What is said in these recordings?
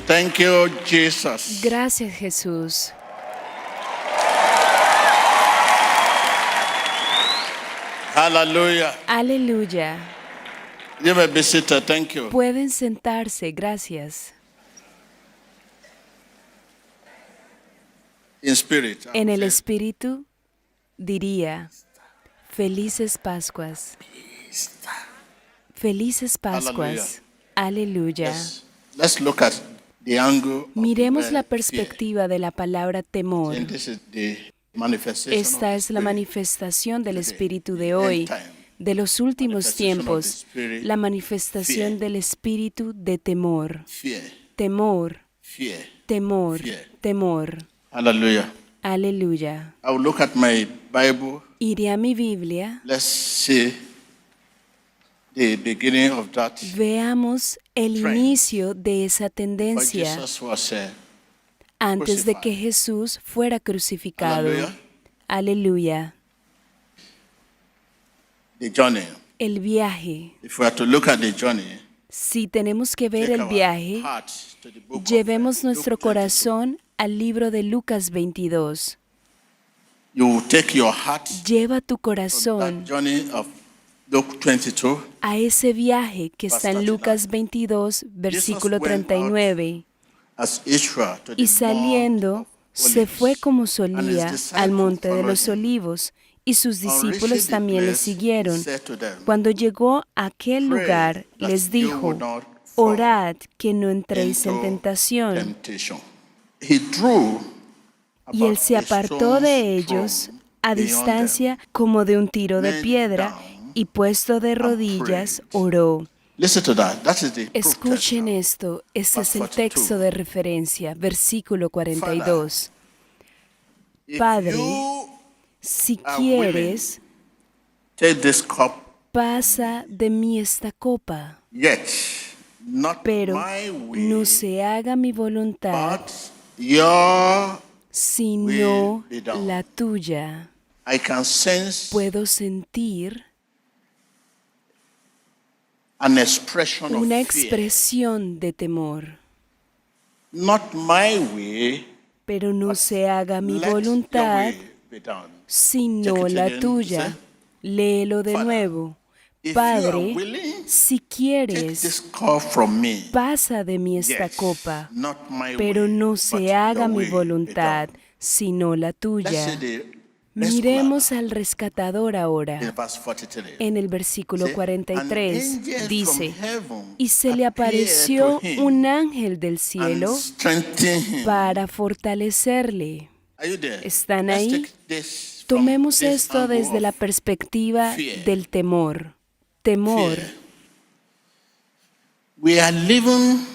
Thank you, Jesus. Gracias, Jesús. Hallelujah. Aleluya. You may be seated. Thank you. Pueden sentarse, gracias. In spirit. En el Espíritu diría, felices Pascuas. Felices Pascuas. Aleluya. Let's look at the angle of Miremos the la word fear. perspectiva de la palabra temor. And this is the manifestation of Esta the es la Spirit. manifestación del today, Espíritu the de end hoy, time. de los últimos Manifestation of the tiempos, Spirit, la manifestación fear. del Espíritu de temor. Fear. Temor, Fear. temor, Fear. temor. Hallelujah. Aleluya. I will look at my Bible. Iré a mi Biblia. Let's see the beginning of that. Veamos el Trend. inicio de esa When tendencia Jesus was antes de crucified. que Jesús fuera crucificado. Hallelujah. Aleluya. The journey. El viaje. If we are to look at the journey, Si tenemos que ver take el our viaje, heart to the book llevemos of, nuestro Luke 22. corazón al libro de Lucas 22. You will take your heart Lleva tu on corazón that journey of Luke 22. a ese viaje que está en 39. Lucas 22, versículo Jesus went 39. As Israel to the Y saliendo, Mount of se Olives, fue como and solía his disciples al monte de followed los him. olivos, y sus On discípulos reaching the también le place, siguieron. he said to them, Cuando llegó a aquel "Pray lugar, that les you dijo, will not fall orad que no entréis en into tentación. temptation." He drew Y él about se a apartó stone's de ellos throw a beyond distancia them. como de un tiro de Knelt piedra, down y puesto de rodillas, oró. Listen to that. That is the proof text Escuchen now. esto, este es Verse el 42. texto de referencia, versículo 42. If Padre, you si are quieres, take this cup, pasa de mí esta copa, yet not pero my way, no se haga mi voluntad, but your. sino will be done. la tuya. I can sense Puedo sentir an expression of una fear. expresión de temor. Not my way, Pero no se haga mi let your voluntad, way be done. sino Check it la again, tuya. say, Léelo de Father, nuevo. if you are Padre, willing, si take quieres, this cup from me. pasa de mí esta Yes, copa, not my pero way, no but se haga your mi way be voluntad, done. sino la Let's see tuya. the Miremos rescuer al rescatador in ahora. verse 43. En el versículo See, 43 an angel dice, from heaven y se le appeared apareció to him un ángel del and cielo strengthened him. para fortalecerle. Are you there? ¿Están Let's ahí? take this from Tomemos this esto angle desde la of perspectiva fear. del temor. Temor. fear. We are living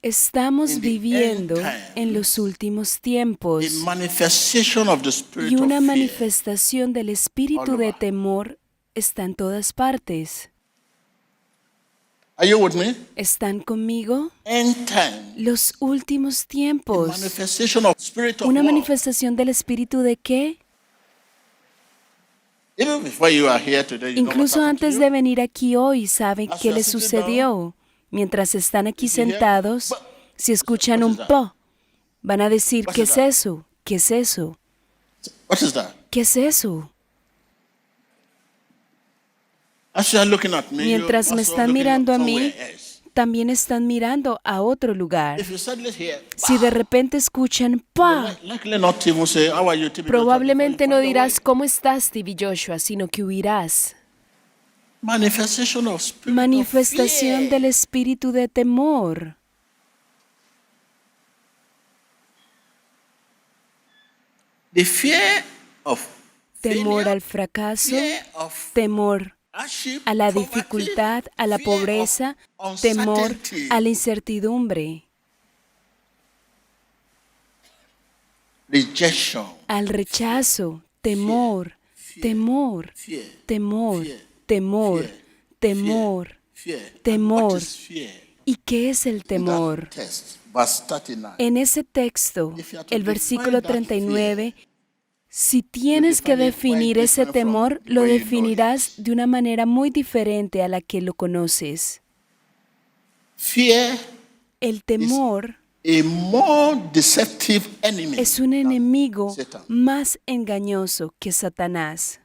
Estamos In the viviendo end en los times, últimos tiempos a manifestation of the spirit y una of fear. manifestación del espíritu all de over. temor está en todas partes. Are you with me? ¿Están conmigo? End time. Los últimos A tiempos. manifestation of spirit of ¿Una war. manifestación del espíritu de qué? Even before you are here today, you Incluso know what happened to antes you? de venir aquí hoy, ¿saben As qué you are les sitting sucedió? Mientras están aquí If you hear, sentados, "But-" si escuchan what un is that? po, van a decir, What ¿qué is es that? eso? ¿Qué es eso? What is that? ¿Qué es eso? As you are looking at me, Mientras you're me also están looking mirando a somewhere mí, else. también están mirando a otro lugar. If you suddenly hear, Si de repente escuchan pa, likely not even say, "How are you?" TB Joshua, probablemente before no you find dirás your way. ¿cómo estás, Stevie Joshua?, sino que huirás. Manifestation of spirit Manifestación of fear. del espíritu de temor. The fear of Temor failure, al fracaso, fear of temor hardship, a la poverty, dificultad, a la fear of pobreza, temor uncertainty, a la incertidumbre, rejection, al rechazo, temor, temor, fear, temor, fear, temor, fear, temor, fear. And temor. what is fear? ¿Y qué es el In that temor? text, verse 39. En ese texto, If you are to el versículo define that 39, si tienes que define it quite definir ese different from temor, the lo way you know definirás it. de una manera muy diferente a la que lo conoces. Fear El temor a more deceptive enemy. Es un enemigo Satan. más engañoso que Satanás.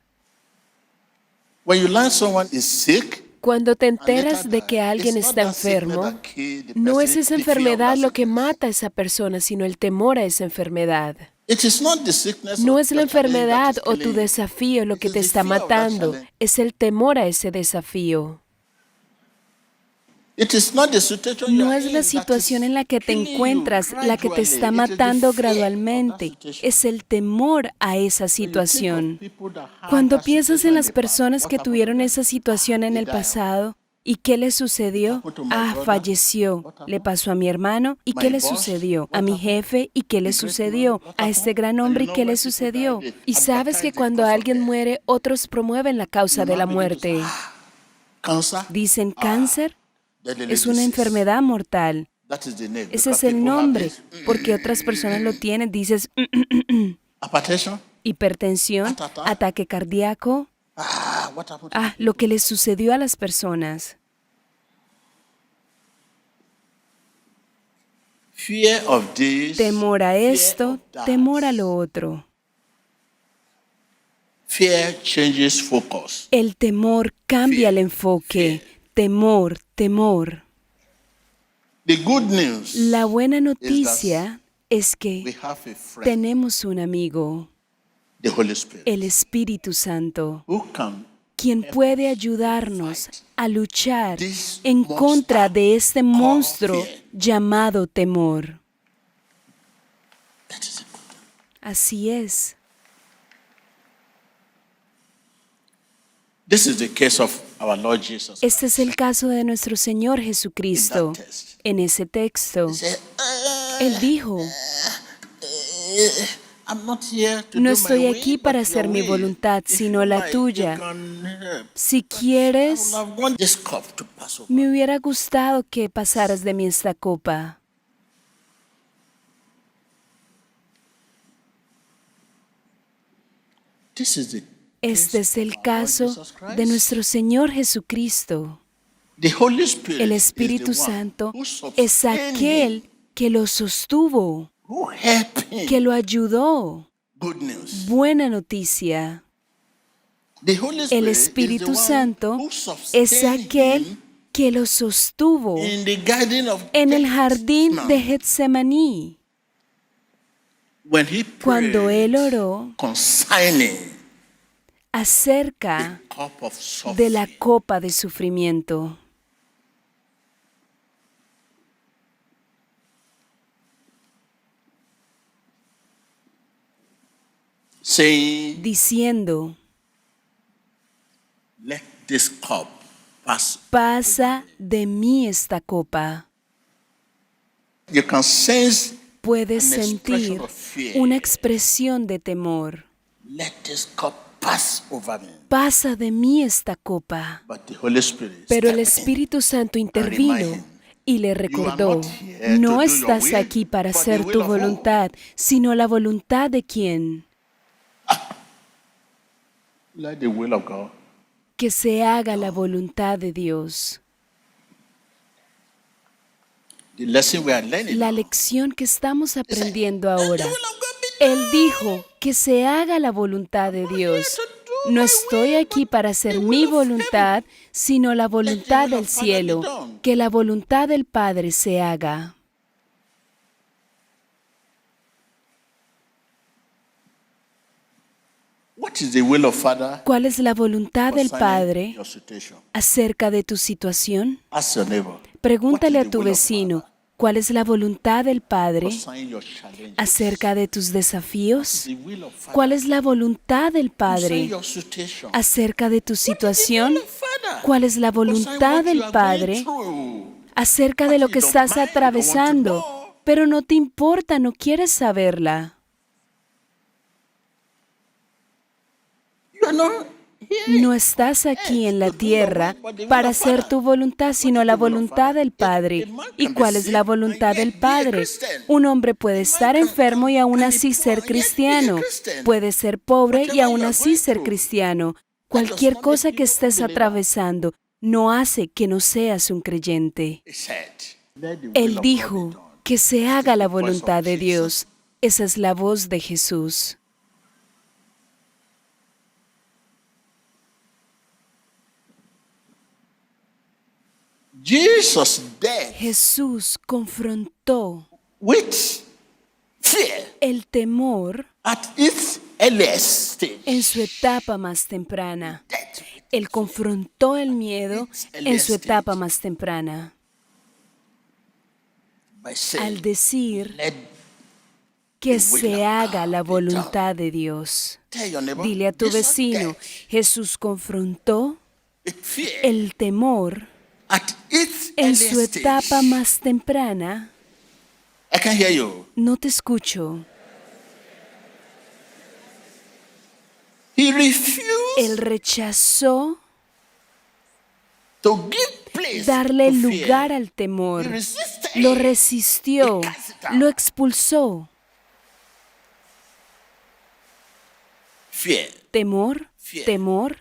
When you learn someone is sick, Cuando te and later enteras de que die, alguien it's not está that sickness enfermo, that killed the no es person, esa the fear of enfermedad that lo que sickness. mata a esa persona, sino el temor a esa enfermedad. It is not the sickness No or es the la challenge that enfermedad is o killing tu you. desafío lo It que is te the está fear of that matando, challenge. es el temor a ese desafío. It is not the situation you No are es in la that situación is en la que te killing you encuentras la que te gradually. está It is the matando fear of that gradualmente, situation. es el temor a esa When you think of situación. people that had Cuando that piensas situation en in las the past, personas what que happened to tuvieron them? esa situación en They el died. pasado, ¿y qué le sucedió? happened to my Ah, brother? falleció. What happened? Le pasó a mi hermano. ¿Y qué My le boss? sucedió? A What mi happened? jefe. ¿Y qué le The great man? sucedió? What A este happened? gran And hombre. you ¿Y know qué when le people sucedió? die, they Y sabes advertise que the cuando cause of alguien death. muere, otros promueven la causa You de now la begin to say, muerte. cancer, Dicen cáncer deadly es una disease. enfermedad mortal. That is the name. Ese Because es el people have nombre, this. porque otras personas lo tienen. Dices Hypertension. hipertensión, Heart attack. ataque cardíaco. What happened to Ah, the lo que people? les sucedió a las personas. Fear of this. Temor a fear esto, of that. temor a lo otro. Fear changes focus. El temor cambia el enfoque. Temor, temor. The good news La buena is noticia es we que have a friend, tenemos un amigo, the Holy Spirit, el Espíritu Santo, who can quien puede ayudarnos a luchar this en contra monster de este called monstruo fear. llamado temor. That is it. Así es. This is the case of our Lord Jesus Este es Christ. el caso de nuestro Señor Jesucristo. In that text. En ese texto, He said, Él dijo, I'm not here to no do estoy my aquí will, para but hacer your mi will. voluntad, If sino you la like, you tuya. can help. Si I quieres, would have want this cup to pass over. me hubiera gustado que pasaras de mí esta copa. This is the Este case es of el our Lord caso Jesus Christ. de nuestro Señor Jesucristo. The Holy Spirit El is Espíritu the one Santo who es sustained aquel him, que lo sostuvo, who helped him. que lo ayudó. Good news. Buena noticia. The Holy El Spirit Espíritu is the one Santo who es sustained aquel him que lo sostuvo in the garden of en el jardín de Gethsemane. Getsemaní. When he Cuando prayed él oró concerning acerca the cup of suffering. de la copa de sufrimiento. Saying, Diciendo, let this cup pass. pasa de mí esta copa. You can sense Puedes an expression sentir of fear. una expresión de temor. Let this cup pass over me. Pasa de mí esta copa. But the Holy Spirit Pero el stepped in. Espíritu Santo intervino y le recordó, not here to no do your estás will, aquí para but hacer the will tu of who? voluntad, sino la voluntad de quién. Let the will of God. Que se haga la voluntad de Dios. The lesson we are learning. La now. lección que estamos aprendiendo Let the ahora. will of God be done. Él dijo que se haga la voluntad de Dios. No estoy aquí para hacer mi voluntad, sino la voluntad del cielo. Que la voluntad del Padre se haga. What is the will of Father ¿Cuál es la voluntad del concerning Padre your situation? acerca de tu situación? Ask your neighbor. Pregúntale What a is tu the will of vecino, Father ¿cuál es la voluntad del Padre concerning your challenges? acerca de tus desafíos? The will of Father ¿Cuál es la voluntad del concerning Padre your situation. acerca de tu situación? What is the will of Father ¿Cuál es la concerning voluntad what you del are Padre going through? acerca de lo que estás atravesando? Pero no te importa, no quieres saberla. You are not here. No estás aquí en la tierra para hacer tu voluntad, sino la voluntad del Padre. ¿Y cuál es la voluntad del Padre? Un hombre puede estar enfermo y aún así ser cristiano. Puede ser pobre y aún así ser cristiano. Cualquier cosa que estés atravesando no hace que no seas un creyente. He said, let the will Él of God dijo, be done. Que se haga la voluntad de Dios. Esa es la voz de Jesús. Jesus dealt Jesús confrontó with fear el temor at its earliest stage. en su etapa más temprana. Dealt Él confrontó el miedo en su etapa más temprana. by saying, Al decir let que se haga la voluntad de Dios. tell your neighbor, Dile a tu Jesus vecino, dealt Jesús confrontó with fear el temor at its en earliest su etapa stage. más temprana. I can hear you. No te escucho. He refused Él rechazó to give place darle to fear. lugar al temor. He resisted. Lo resistió, He cast it out. lo expulsó. Fear. Temor, Fear. temor,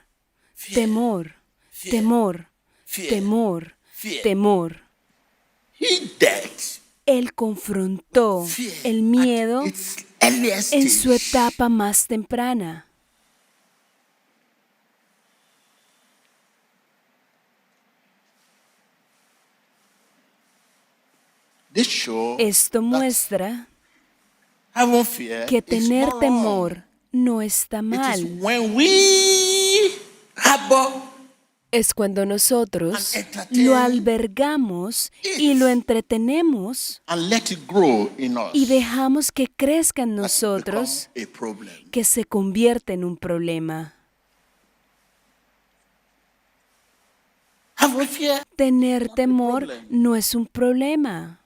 Fear. temor, Fear. temor, Fear. temor, Fear. temor. He dealt Él confrontó fear el miedo at its earliest en su stage. etapa más temprana. This show Esto that muestra having fear que is tener not wrong. temor no está It is mal. when we harbor Es cuando nosotros and entertain lo albergamos y lo entretenemos and let it grow in us. y dejamos que crezca en That nosotros, become a problem. que se convierte en un problema. Having fear Tener temor problem. no es un problema.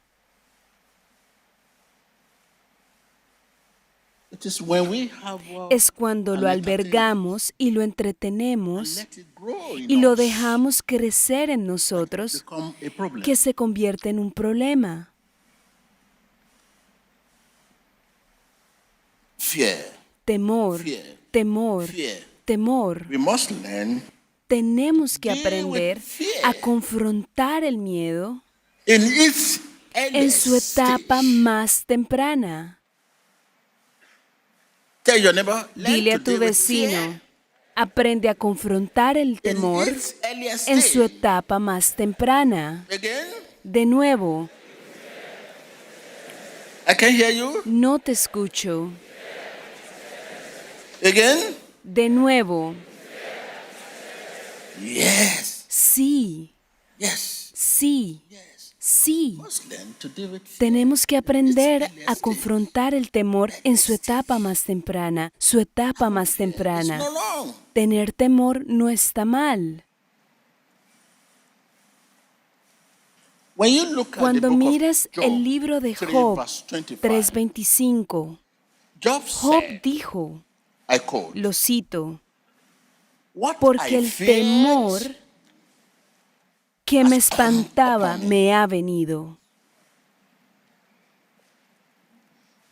it is when we harbor Es cuando and lo entertain albergamos y lo and entretenemos let it grow in y lo us. dejamos crecer en nosotros Become a problem. que se convierte en un problema. Fear. Temor, Fear. temor, Fear. temor. We must learn Tenemos que Deal with aprender fear. a confrontar el miedo in its en su earliest etapa stage. más temprana. Tell your neighbor, learn Dile to a tu deal with vecino, fear aprende a confrontar el in temor its earliest en su stage. etapa más temprana. Again, De nuevo, I can hear you. no te escucho. Again, De nuevo, yes, sí, yes, sí, yes. sí. Must learn to deal with fear. Tenemos que aprender a confrontar el temor en su etapa más temprana, su etapa más It's temprana. not wrong. Tener temor no está mal. When you look at the Cuando book miras of Job, el libro de 3 Job verse 25, 3:25, Job Job said, dijo, I quote, lo cito, what porque I el feared temor que me espantaba me ha venido,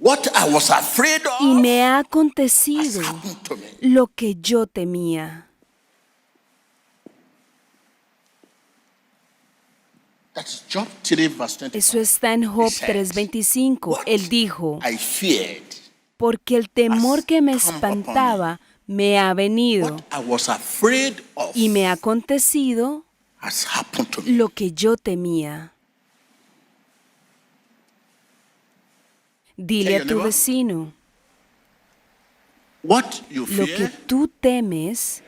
what I was afraid of y me ha has acontecido happened to me. lo que yo temía. That's Job 3 verse 25. Eso está en Job He said, 3:25. "What Él dijo, I feared, porque el temor que me come upon me. espantaba me ha venido, what I was afraid of y me ha acontecido has happened to me. lo que yo temía. Dile a tu vecino, What you lo que fear tú temes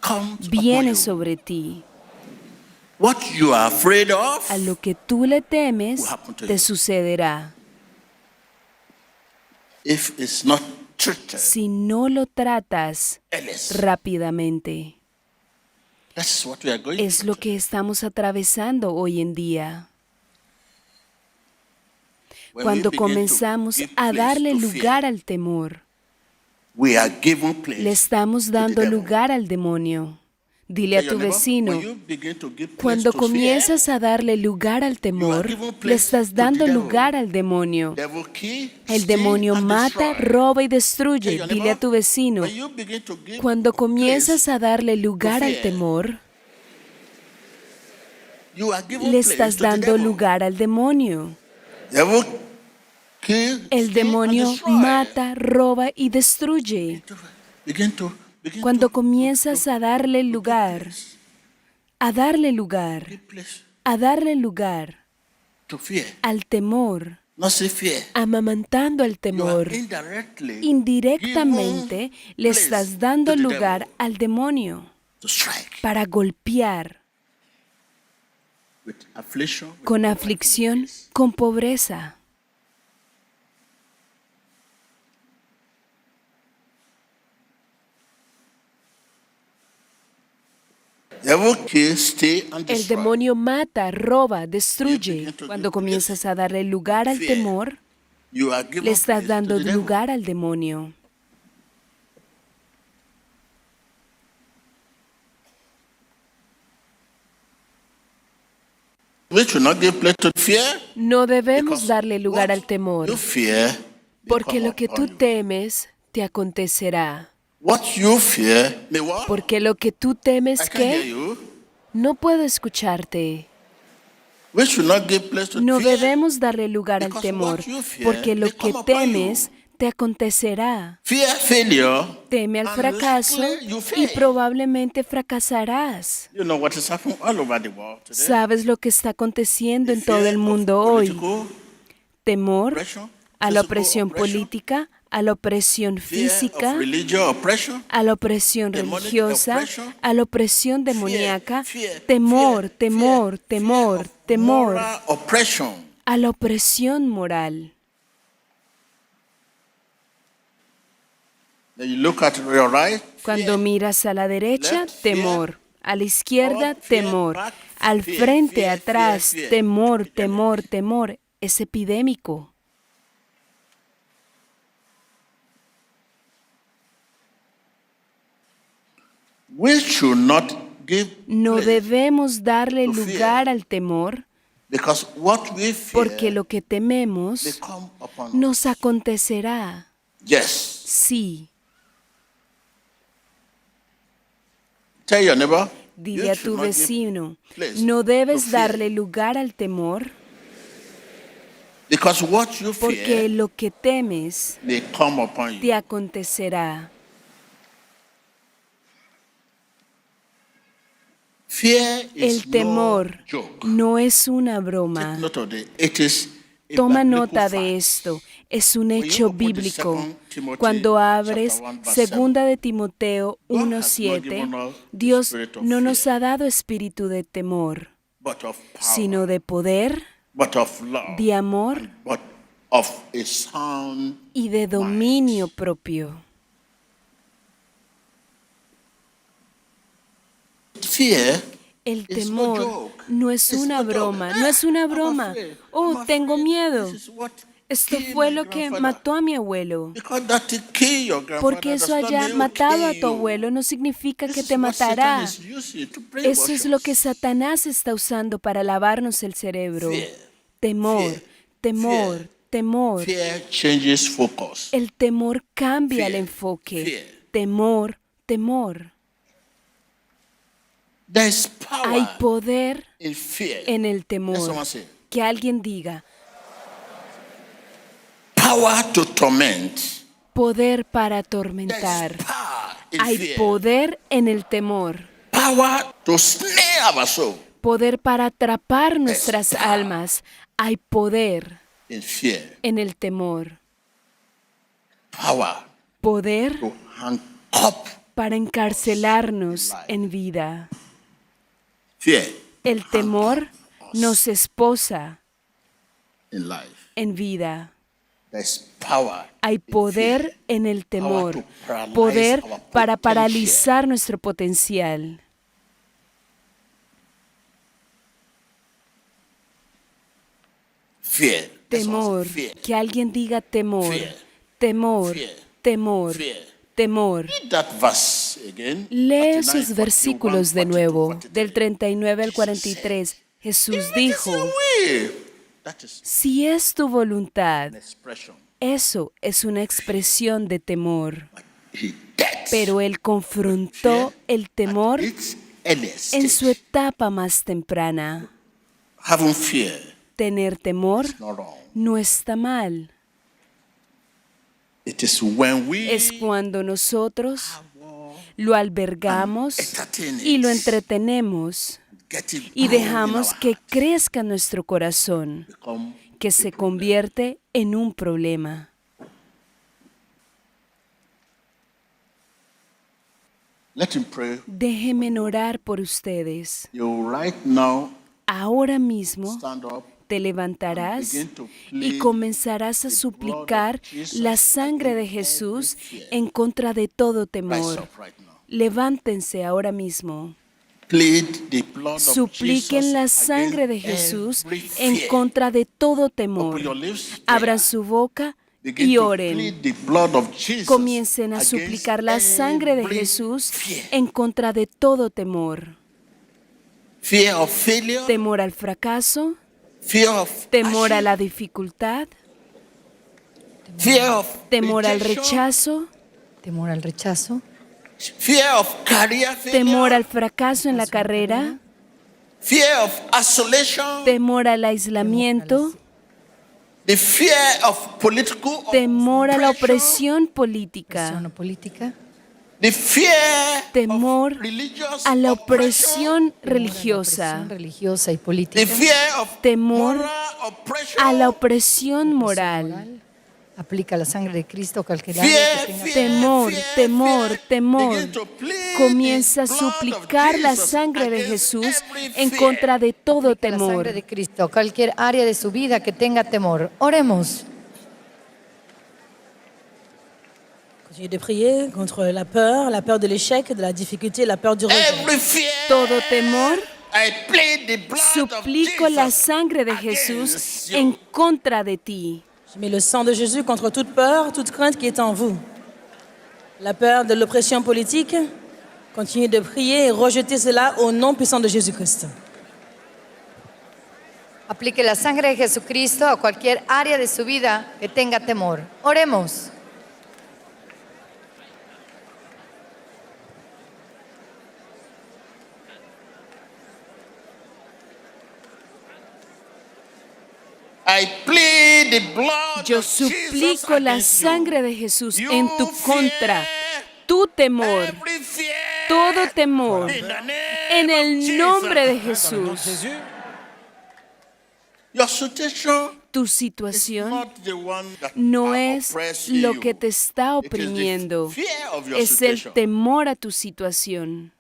comes viene upon you. sobre ti. What you are afraid of A lo que tú le temes will happen to te you. sucederá. if it's not treated Si no lo tratas earnestly. rápidamente. That's what we are going Es through. lo que estamos atravesando hoy en día. When we Cuando begin to comenzamos give a place darle to lugar fear, al temor, we are giving place le estamos to the dando devil. lugar al demonio. Dile a Tell tu your neighbor, vecino, when you begin to give place cuando to comienzas a darle lugar al temor, giving place le estás to the dando devil. lugar al demonio. fear, devil kill, El steal, demonio and mata, destroy. roba y Tell destruye. your Dile a neighbor, tu vecino, when you begin to give cuando place, comienzas a darle lugar al fear, temor, you are giving le place estás to the dando devil. lugar al demonio. Devil kill, El steal, demonio and destroy. mata, roba y destruye. Begin to Cuando comienzas a darle lugar, a darle give lugar, place a darle lugar to fear. al temor, Not say fear. amamantando al You are temor, indirectly indirectamente given le place estás dando to the lugar devil al demonio to strike para golpear with affliction, with con poverty, aflicción, con pobreza. devil kill, steal, and El destroy. demonio mata, roba, destruye. Cuando comienzas a darle lugar al temor, You are given le estás place dando to the devil. lugar al demonio. We should not give place to fear. No debemos Because darle lugar what al temor, you fear may porque come lo que upon tú you. temes te acontecerá. What you fear may what? Porque lo que tú temes, I can't hear ¿qué? you. No puedo escucharte. We should not give place to No fear. debemos darle lugar al Because temor, what you fear porque lo may que come upon temes you. te acontecerá. Fear failure. Teme al and fracaso likely you y fail. probablemente fracasarás. You know what is happening all over the world today. ¿Sabes lo que está aconteciendo en todo Fear el of mundo hoy? political Temor oppression, a la physical opresión oppression, política, a la opresión fear física, of religious oppression, a la opresión demonic religiosa, oppression, a la opresión demoníaca, fear, temor, fear, temor, fear temor, of temor, moral oppression. a la opresión moral. Then you look at your right, Cuando fear. miras a la derecha, Left, fear. temor. A la izquierda, Forward, fear. temor. Back, Al fear, frente, fear, atrás, fear, fear. temor, Epidemic. temor, temor. Es epidémico. We should not give No place debemos darle to fear. lugar al temor, because what we fear porque lo que may tememos come upon us. nos acontecerá. Yes. Sí. Tell your neighbor. Dile you a should tu not give vecino, place no to debes fear. darle lugar al temor, Because what you porque fear lo que temes may come upon you. te acontecerá. Fear is El temor no joke. no es una Take broma. note of it. It is a Toma biblical nota fact. de esto. Es un you hecho open the bíblico. 2 Timothy Cuando abres chapter 1, verse 2 de Timoteo God has not 1:7, given us the Dios spirit of no nos fear, ha dado espíritu de temor, but of power, sino de poder, but of love, de amor but of a sound y de dominio propio. fear. El It's no temor joke. no es It's una no joke. broma, no es una I'm broma. afraid. Oh, I'm tengo afraid. miedo. This is what Esto killed fue my lo que grandfather. mató a mi abuelo. Because that it kill your grandfather Porque does eso not haya mean it will matado a kill tu you. abuelo no significa This que is te what Satan matará. is using to brainwash Eso es lo que us. Satanás está usando para lavarnos el cerebro. Fear. Temor, Fear. temor, Fear. temor. Fear changes focus. El temor cambia el Fear. enfoque. Fear. Temor, temor. There is power Hay poder in fear. en el Let temor. someone say, Que alguien diga, power to torment. poder para There atormentar. is power in Hay fear. poder en el temor. Power to snare our soul Poder para atrapar nuestras almas. Hay poder in fear. en el temor. Power Poder to handcuff para encarcelarnos en vida. fear El temor nos esposa in life. en vida. There's power. Hay in poder fear. en el temor. to paralyze Poder our para potential. paralizar nuestro potencial. Fear. That's Temor. what I say, fear. Que alguien diga temor. Fear. Temor. Fear. Temor. Fear. Temor. Read that verse again. Lee 39, esos 41, versículos de 42, nuevo, 43. del 39 al 43. Jesús If it is dijo, your will, that is si es tu voluntad, an expression. eso es una expresión de temor. He dead. Pero él confrontó el temor It's earliest en stage. su etapa más temprana. Having fear Tener temor is not wrong. no está mal. It is when we Es cuando nosotros lo albergamos entertain y lo it, entretenemos get it y growing in dejamos our que heart, crezca nuestro corazón, become que se convierte en un problema. Let him pray. Déjenme orar por ustedes. You right now Ahora mismo stand up te and levantarás begin to y plead comenzarás a the suplicar blood of Jesus la sangre de against Jesús every fear. en contra de todo Rise temor. up right now. Levántense ahora mismo. Plead the blood of Supliquen Jesus la sangre de against Jesús every en fear. contra de todo Open temor. your lips, Abran prayer. su boca Begin y to oren. plead the blood of Jesus Comiencen a against suplicar la sangre de every Jesús fear. en contra de todo temor. Fear of failure, Temor al fracaso, fear of temor a hardship, la dificultad, fear of temor al rejection, rechazo, Temor al rechazo, fear of career failure, temor al fracaso en la carrera, fear of isolation, temor al aislamiento, the fear of political temor a la oppression, opresión política, presión política, the fear temor of religious a la oppression, opresión religiosa, presión religiosa y política, the fear of temor moral oppression, a la opresión moral. aplica la sangre de Cristo a cualquier área fear, que tenga fear, Temor, fear, temor, fear. temor. Begin to plead Comienza a the blood of suplicar la Jesus sangre de against Jesús every en fear. contra de todo aplica la temor. sangre de Cristo a cualquier área de su vida que tenga temor. Oremos. Continuez de prier contre la peur de l'échec, de la difficulté, la peur du rejet. Every fear, Todo temor, I plead the blood suplico of la Jesus sangre de against Jesús you. en contra de ti. Je mets le sang de Jésus contre toute peur, toute crainte qui est en vous. La peur de l'oppression politique, continuez de prier et rejetez cela au nom puissant de Jésus-Christ. Aplique la sangre de Jesucristo a cualquier área de su vida que tenga temor. Oremos. I plead the blood Yo of Jesus suplico la against you. sangre de Jesús You en tu contra. fear, Tu temor, every fear, todo temor, in the name en of el Jesus. nombre de Dans le nom de Jesús. Jésus, Your situation Tu is situación not the one that no are es oppressing lo you. que te está It is the oprimiendo, fear of your es el situation. temor a tu situación.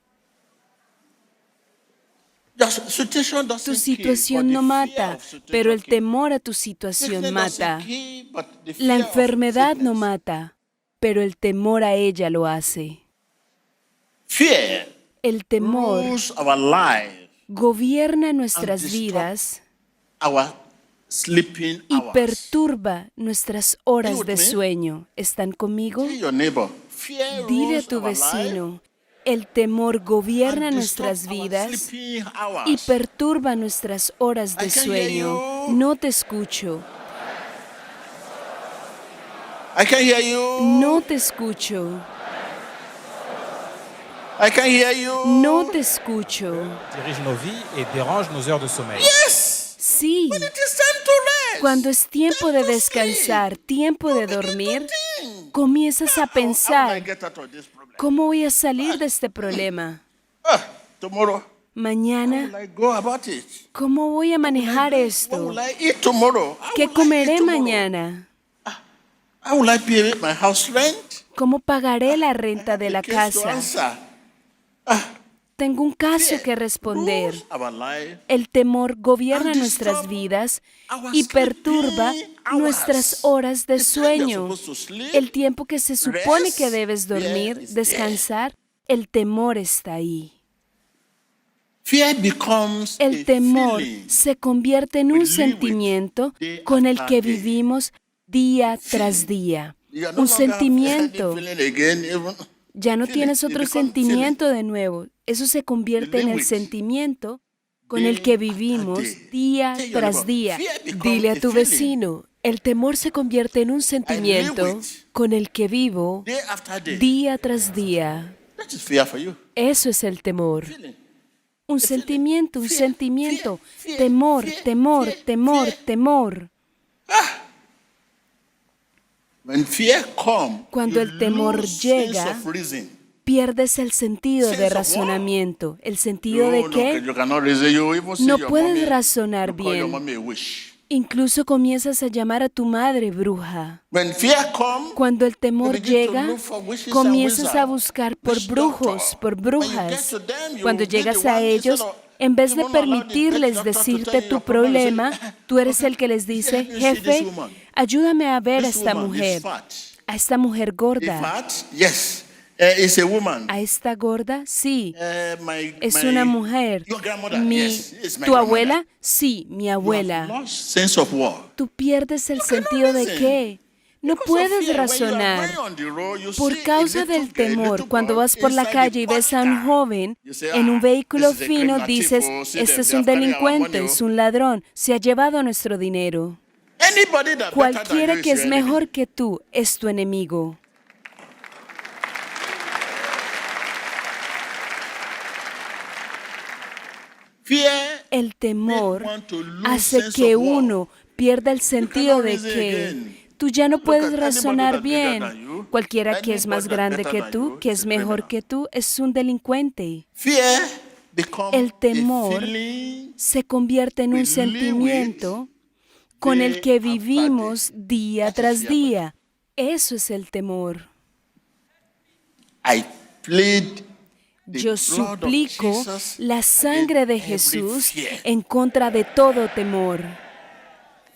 Your situation doesn't Tu kill, situación but no the fear mata, of situation pero el kills. temor a tu situación Sickness mata. doesn't kill, but the La fear of enfermedad no sickness. mata, pero el temor a ella lo hace. Fear El temor rules our life, gobierna nuestras disrupt vidas our sleeping y hours. perturba nuestras horas with de me? sueño. ¿Están conmigo? Tell your neighbor, fear Dile a rules tu our life vecino, el temor gobierna and nuestras disrupt our vidas sleeping hours. y perturba nuestras horas de I can't hear sueño. you. No te escucho, I can hear you. no te escucho, I can hear you. no te escucho. dirige nos vies et dérange nos heures de sommeil. Yes. Sí, It is time to rest. cuando es tiempo de Time to descansar, tiempo de sleep. dormir, Begin to think. comienzas a How will I pensar, get out of this problem? ¿cómo voy a salir de este problema? Tomorrow, how Mañana, will I go about it? ¿cómo voy a manejar What esto? will I eat tomorrow? How ¿Qué will I comeré eat tomorrow? mañana? How will I pay my house rent? ¿Cómo pagaré la I renta have de a la case to casa? answer. Tengo un caso Fear que responder. rules our life El temor gobierna and nuestras disturb vidas our y perturba sleeping hours. nuestras horas de The time sueño. you're supposed to sleep, El tiempo que se supone rest, que debes fear dormir, is descansar, el temor está ahí. Fear becomes El a temor feeling se convierte en we un live with sentimiento day con el after que day. vivimos día tras día. You are no Un longer sentimiento. feeling again, even Ya no feeling. tienes It otro becomes sentimiento de nuevo. Eso se convierte en el Language. sentimiento con Day el que after vivimos day. día Tell your tras neighbor, día. fear becomes Dile a a tu feeling. vecino, el temor se convierte en un sentimiento with. con el que vivo day after day. día tras día. That is fear for you. Eso es el temor. Feeling. Un sentimiento, un fear, sentimiento. fear, Temor, fear, temor, fear, temor, fear. temor. When fear come, Cuando el you temor lose sense llega, of reason. pierdes el sentido de Sense of what? razonamiento. ¿El sentido de No, qué? you cannot reason. You even see No your puedes mommy, razonar you call your bien. mommy a witch. Incluso comienzas a llamar a tu madre bruja. When fear come, Cuando el temor you begin to llega, look for witches and comienzas a wizards, buscar por witch brujos, doctor. por When you brujas. get to them, you Cuando will be llegas the a one ellos, instead of en vez de even allow the permitirles witch doctor to decirte tell you tu your problem, you say, problema, tú eres el que les dice, "Help me see this jefe, woman. ayúdame a ver a This esta woman is mujer, fat. a esta mujer Is gorda. fat? Yes. It's a woman. ¿A esta gorda? Sí. Es My- una mujer. Your grandmother? Mi- Yes, it's my ¿Tu grandmother. abuela? Sí, mi You have abuela. lost sense of what? ¿Tú pierdes el cannot sentido de reason. qué? No Because of puedes fear, when you are razonar. going on the road, you Por see causa a little del girl, a temor, little cuando boy vas por la inside calle y the ves a un car. joven You say, en un vehículo this is a fino, criminal dices, thief, oh, see este them, es they un have carried our delincuente, money, es un ladrón, se ha llevado nuestro dinero. Anybody that better than Cualquiera you que is es your enemy. mejor que tú es tu enemigo. Fear El temor make one to lose hace sense que of what? uno pierda el sentido cannot de reason que again. tú ya no Look puedes at anybody razonar that's bigger bien. than you, Cualquiera que es más anybody that's grande better que than tú, you que is es a mejor criminal. que tú, es un delincuente. Fear become El temor a feeling se convierte en we un live sentimiento con el day que after vivimos day. día That is tras fear. día. Eso es el temor. I plead the Yo blood of suplico Jesus la sangre de against every Jesús fear. en contra de todo temor.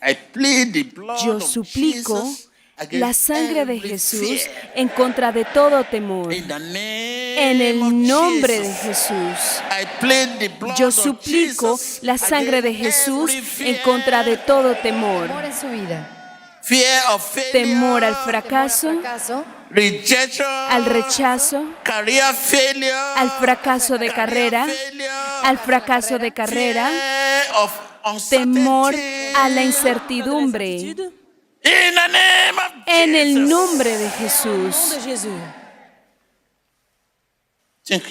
I plead the blood Yo of suplico Jesus against la sangre de every Jesús fear. en contra de todo temor. In the name En el of nombre de Jesus. Jesús. I plead the blood Yo of suplico Jesus la sangre de against Jesús every en contra de fear. todo temor. Temor en su vida. Fear of failure, Temor al Temor fracaso, al fracaso, rejection, al rechazo, career failure, al fracaso de carrera, al fracaso de carrera, fear of temor uncertainty. a la incertidumbre. Certitude. In the name of En el Jesus. nombre de Au nom Jesús. de Jésus. Think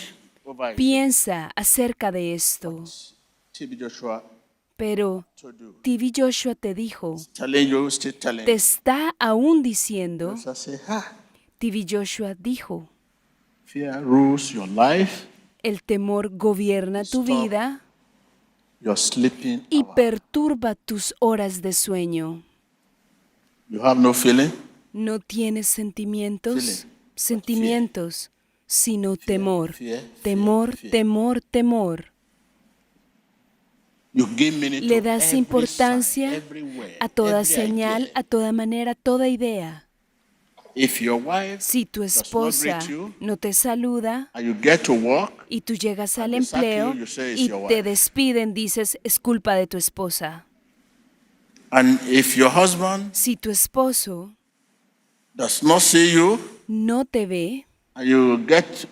over it. Piensa acerca de esto. TB Joshua Pero told you. TV Joshua te dijo, Telling you, still telling te you. está aún diciendo, So I say, TV Joshua dijo, fear rules your life, el temor gobierna tu Stop. vida your sleeping y hour. perturba tus horas de sueño. You have no feeling, No tienes sentimientos, Feeling. sentimientos, sino temor. fear, Temor, fear. temor, temor. you give meaning Le to das every importancia sign, everywhere, a toda every señal, idea. a toda manera, toda idea. If your wife Si tu does not esposa greet you, no te saluda and you get to work, y tú llegas al they sack empleo you, you say it's y your te wife. despiden, dices, es culpa de tu esposa. and if your husband Si tu esposo does not see you, no te ve and you get y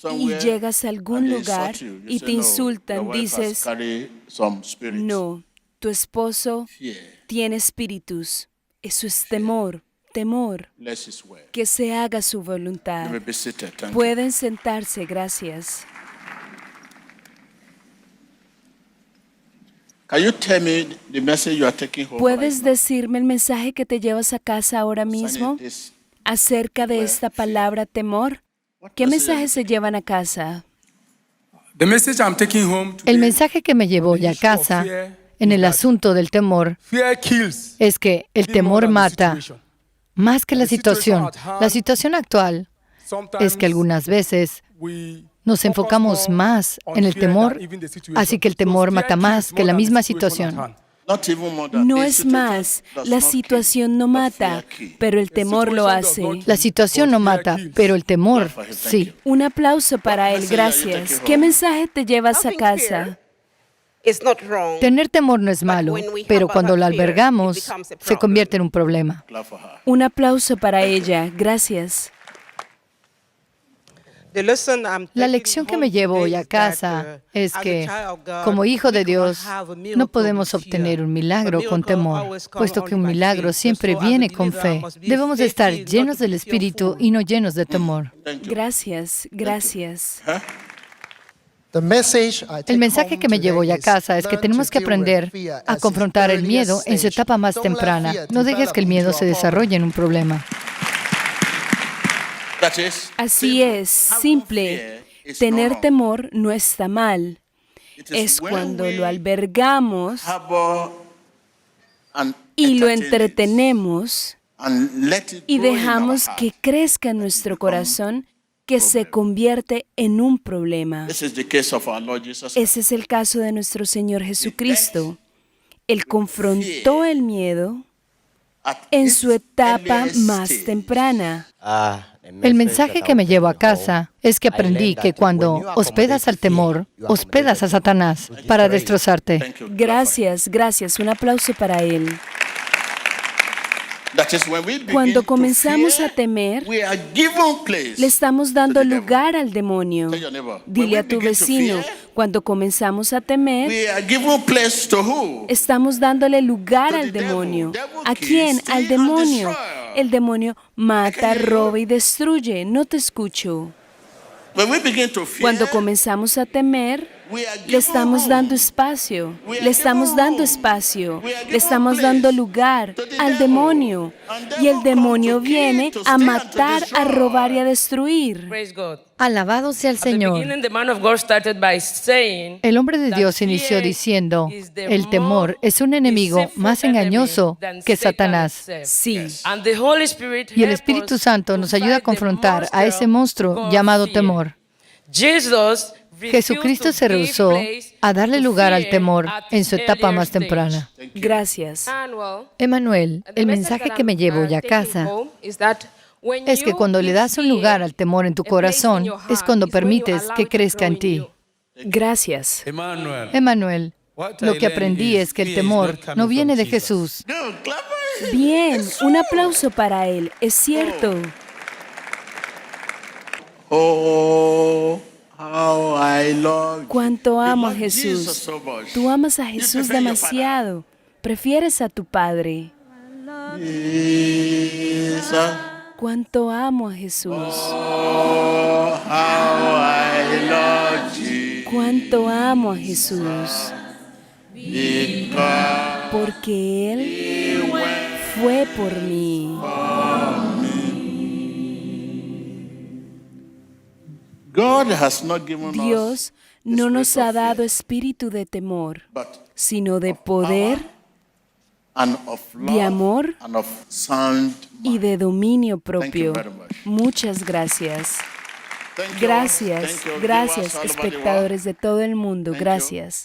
somewhere llegas a algún and they lugar insult you, you y say, te "No, insultan, your wife has dices, carried some spirit." no, tu esposo Fear, tiene espíritus. Eso es temor, temor. less is well. Que se haga su You voluntad. may be seated. Thank you. Pueden sentarse, gracias. Can you tell me the message you are taking home ¿Puedes right now? decirme el mensaje que te llevas a casa ahora mismo Concerning this, acerca de esta palabra temor? what ¿Qué message are mensaje you se llevan a casa? The message I'm taking home today, El mensaje que me llevo ya a casa en el asunto del temor fear kills. es que el even more temor than the mata situation. más que la The situation situación. at hand, La situación actual Sometimes es que algunas veces we nos focus enfocamos more más on en el fear temor, than even the situation. así que el So temor fear mata kills más more que la than the misma situation at situación. hand. Not even more than No the es situation más, does la not kill, situación no but mata, fear kill. pero el temor lo situation does hace. not La situación no mata, pero el temor sí. Un aplauso para él, gracias. ¿Qué mensaje te llevas a casa? It's not wrong. Tener temor no es malo, pero cuando lo albergamos se convierte en un problema. Clap for her. Un aplauso para ella, gracias. La lección que me llevo hoy a casa es que, como hijo de Dios, no podemos obtener un milagro con temor, puesto que un milagro siempre viene con fe. Debemos de estar llenos del Espíritu y no llenos de temor. Thank you. Gracias, gracias. El mensaje que me llevo hoy a casa es que tenemos que aprender a confrontar el miedo en su etapa más temprana. No dejes que el miedo se desarrolle en un problema. Así es, simple. Tener temor no está mal. Es cuando lo albergamos y lo entretenemos y dejamos que crezca en nuestro corazón, que se convierte en un problema. Ese es el caso de nuestro Señor Jesucristo. Él confrontó el miedo en su etapa más temprana. El mensaje que me llevo a casa es que aprendí que cuando hospedas al temor, hospedas a Satanás para destrozarte. Gracias, gracias. Un aplauso para él. Cuando comenzamos a temer, le estamos dando lugar al demonio. Dile a tu vecino, cuando comenzamos a temer, estamos dándole lugar al demonio. ¿A quién? Al demonio. El demonio mata, roba y destruye. No te escucho. Cuando comenzamos a temer, le estamos dando espacio, le estamos dando espacio, le estamos dando lugar al demonio. Y el demonio viene a matar, a robar y a destruir. Alabado sea el Señor. El hombre de Dios inició diciendo, el temor es un enemigo más engañoso que Satanás. Sí. Y el Espíritu Santo nos ayuda a confrontar a ese monstruo llamado temor. Jesucristo se rehusó a darle lugar al temor en su etapa más temprana. Gracias. Emmanuel, el mensaje que me llevo ya a casa es que cuando le das un lugar al temor en tu corazón, es cuando permites que crezca en ti. Gracias. Emmanuel, lo que aprendí es que el temor no viene de Jesús. Bien, un aplauso para él. Es cierto. Cuánto amo a Jesús. Tú amas a Jesús demasiado. Prefieres a tu Padre. Cuánto amo a Jesús. Cuánto amo a Jesús. Porque Él fue por mí. Dios no nos ha dado espíritu de temor, sino de poder, de amor y de dominio propio. Muchas gracias. Gracias, gracias, espectadores de todo el mundo. Gracias.